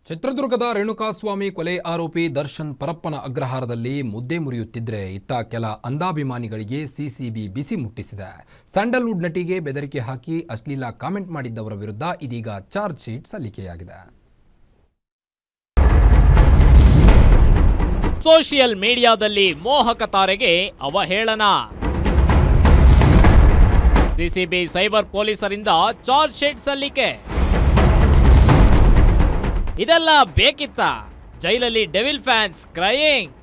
ಚಿತ್ರದುರ್ಗದ ರೇಣುಕಾಸ್ವಾಮಿ ಕೊಲೆ ಆರೋಪಿ ದರ್ಶನ್ ಪರಪ್ಪನ ಅಗ್ರಹಾರದಲ್ಲಿ ಮುದ್ದೆ ಮುರಿಯುತ್ತಿದ್ರೆ ಇತ್ತ ಕೆಲ ಅಂಧಾಭಿಮಾನಿಗಳಿಗೆ ಸಿಸಿಬಿ ಬಿಸಿ ಮುಟ್ಟಿಸಿದೆ. ಸ್ಯಾಂಡಲ್ವುಡ್ ನಟಿಗೆ ಬೆದರಿಕೆ ಹಾಕಿ ಅಶ್ಲೀಲ ಕಾಮೆಂಟ್ ಮಾಡಿದ್ದವರ ವಿರುದ್ಧ ಇದೀಗ ಚಾರ್ಜ್ ಶೀಟ್ ಸಲ್ಲಿಕೆಯಾಗಿದೆ. ಸೋಷಿಯಲ್ ಮೀಡಿಯಾದಲ್ಲಿ ಮೋಹಕ ತಾರೆಗೆ ಅವಹೇಳನ. ಸಿಸಿಬಿ ಸೈಬರ್ ಪೊಲೀಸರಿಂದ ಚಾರ್ಜ್ ಶೀಟ್ ಸಲ್ಲಿಕೆ. ಇದೆಲ್ಲ ಬೇಕಿತ್ತ? ಜೈಲಲ್ಲಿ ಡೆವಿಲ್ ಫ್ಯಾನ್ಸ್ ಕ್ರೈಯಿಂಗ್.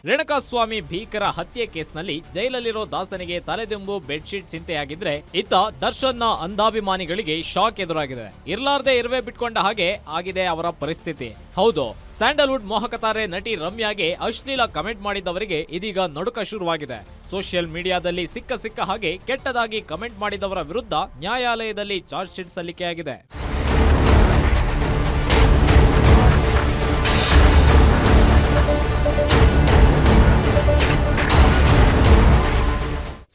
ರೇಣುಕಾಸ್ವಾಮಿ ಭೀಕರ ಹತ್ಯೆ ಕೇಸ್ನಲ್ಲಿ ಜೈಲಲ್ಲಿರೋ ದಾಸನಿಗೆ ತಲೆದಿಂಬು ಬೆಡ್ಶೀಟ್ ಚಿಂತೆಯಾಗಿದ್ರೆ ಇತ್ತ ದರ್ಶನ್ನ ಅಂಧಾಭಿಮಾನಿಗಳಿಗೆ ಶಾಕ್ ಎದುರಾಗಿದೆ. ಇರ್ಲಾರ್ದೆ ಇರುವೆ ಬಿಟ್ಕೊಂಡ ಹಾಗೆ ಆಗಿದೆ ಅವರ ಪರಿಸ್ಥಿತಿ. ಹೌದು, ಸ್ಯಾಂಡಲ್ವುಡ್ ಮೋಹಕತಾರೆ ನಟಿ ರಮ್ಯಾಗೆ ಅಶ್ಲೀಲ ಕಮೆಂಟ್ ಮಾಡಿದವರಿಗೆ ಇದೀಗ ನಡುಕ ಶುರುವಾಗಿದೆ. ಸೋಷಿಯಲ್ ಮೀಡಿಯಾದಲ್ಲಿ ಸಿಕ್ಕ ಹಾಗೆ ಕೆಟ್ಟದಾಗಿ ಕಮೆಂಟ್ ಮಾಡಿದವರ ವಿರುದ್ಧ ನ್ಯಾಯಾಲಯದಲ್ಲಿ ಚಾರ್ಜ್ ಶೀಟ್ ಸಲ್ಲಿಕೆಯಾಗಿದೆ.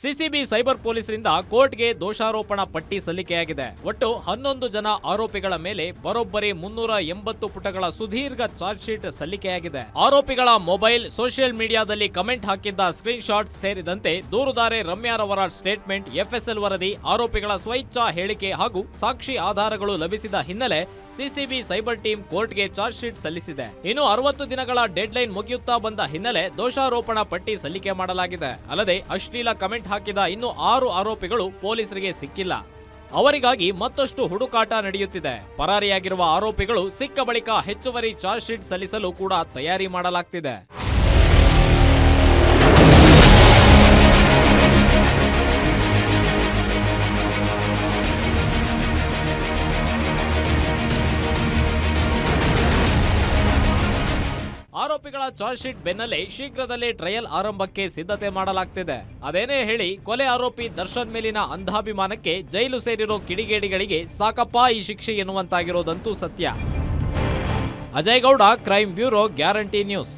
ಸಿಸಿಬಿ ಸೈಬರ್ ಪೊಲೀಸರಿಂದ ಕೋರ್ಟ್ಗೆ ದೋಷಾರೋಪಣಾ ಪಟ್ಟಿ ಸಲ್ಲಿಕೆಯಾಗಿದೆ. ಒಟ್ಟು 11 ಜನ ಆರೋಪಿಗಳ ಮೇಲೆ ಬರೋಬ್ಬರಿ 380 ಪುಟಗಳ ಸುದೀರ್ಘ ಚಾರ್ಜ್ ಶೀಟ್ ಸಲ್ಲಿಕೆಯಾಗಿದೆ. ಆರೋಪಿಗಳ ಮೊಬೈಲ್, ಸೋಷಿಯಲ್ ಮೀಡಿಯಾದಲ್ಲಿ ಕಮೆಂಟ್ ಹಾಕಿದ್ದ ಸ್ಕ್ರೀನ್ ಶಾಟ್ಸ್ ಸೇರಿದಂತೆ ದೂರುದಾರೆ ರಮ್ಯಾರವರ ಸ್ಟೇಟ್ಮೆಂಟ್, ಎಫ್ಎಸ್ಎಲ್ ವರದಿ, ಆರೋಪಿಗಳ ಸ್ವಇಚ್ಛಾ ಹೇಳಿಕೆ ಹಾಗೂ ಸಾಕ್ಷಿ ಆಧಾರಗಳು ಲಭಿಸಿದ ಹಿನ್ನೆಲೆ ಸಿಸಿಬಿ ಸೈಬರ್ ಟೀಮ್ ಕೋರ್ಟ್ಗೆ ಚಾರ್ಜ್ ಶೀಟ್ ಸಲ್ಲಿಸಿದೆ. ಇನ್ನು 60 ದಿನಗಳ ಡೆಡ್ ಲೈನ್ ಮುಗಿಯುತ್ತಾ ಬಂದ ಹಿನ್ನೆಲೆ ದೋಷಾರೋಪಣಾ ಪಟ್ಟಿ ಸಲ್ಲಿಕೆ ಮಾಡಲಾಗಿದೆ. ಅಲ್ಲದೆ ಅಶ್ಲೀಲ ಕಮೆಂಟ್ ಹಾಕಿದ ಇನ್ನು 6 ಆರೋಪಿಗಳು ಪೊಲೀಸರಿಗೆ ಸಿಕ್ಕಿಲ್ಲ. ಅವರಿಗಾಗಿ ಮತ್ತಷ್ಟು ಹುಡುಕಾಟ ನಡೆಯುತ್ತಿದೆ. ಪರಾರಿಯಾಗಿರುವ ಆರೋಪಿಗಳು ಸಿಕ್ಕ ಬಳಿಕ ಹೆಚ್ಚುವರಿ ಚಾರ್ಜ್ ಶೀಟ್ ಸಲ್ಲಿಸಲು ಕೂಡ ತಯಾರಿ ಮಾಡಲಾಗ್ತಿದೆ. ಆರೋಪಿಗಳ ಚಾರ್ಜ್ ಶೀಟ್ ಬೆನ್ನಲ್ಲೇ ಶೀಘ್ರದಲ್ಲೇ ಟ್ರಯಲ್ ಆರಂಭಕ್ಕೆ ಸಿದ್ಧತೆ ಮಾಡಲಾಗ್ತಿದೆ. ಅದೇನೇ ಹೇಳಿ, ಕೊಲೆ ಆರೋಪಿ ದರ್ಶನ್ ಮೇಲಿನ ಅಂಧಾಭಿಮಾನಕ್ಕೆ ಜೈಲು ಸೇರಿರೋ ಕಿಡಿಗೇಡಿಗಳಿಗೆ ಸಾಕಪ್ಪ ಈ ಶಿಕ್ಷೆ ಎನ್ನುವಂತಾಗಿರೋದಂತೂ ಸತ್ಯ. Ajay Gowda, crime bureau, guarantee news.